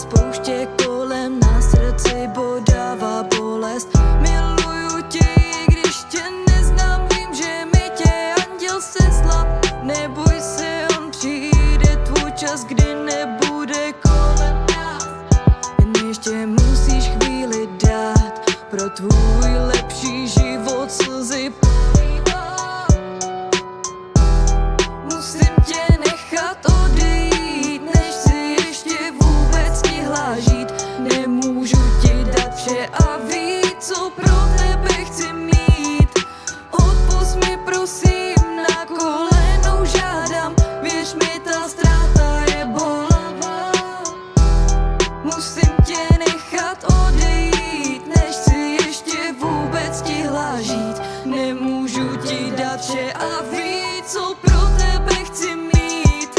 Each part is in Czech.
spouště kolem na srdci bodává bolest. Miluju tě, i když tě neznám, vím, že mi tě anděl seslal. Neboj se, on přijde tvůj čas, kdy nebude kolem nás. Jen ještě musíš chvíli dát pro tvůj lepší život slzy polívat. Musím tě nechat odejít, než si ještě vůbec stihla žít. Nemůžu ti dát vše a víc, co pro tebe chci mít. Odpusť mi prosím, na kolenou žádám, věř mi, ta ztráta je bolavá. Musím tě nechat odejít, než si ještě vůbec stihla žít. Nemůžu ti dát vše a víc, co pro tebe chci mít.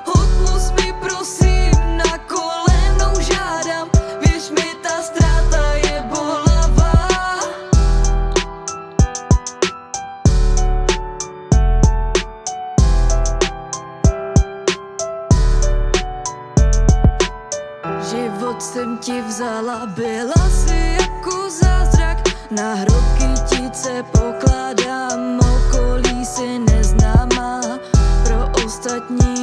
Odpusť mi prosím, na kolenou žádám, věř mi, ta ztráta je bolavá. Život jsem ti vzala, byla si jako zázrak. Na hrob kytice pokládám, okolí si neznámá. Pro ostatní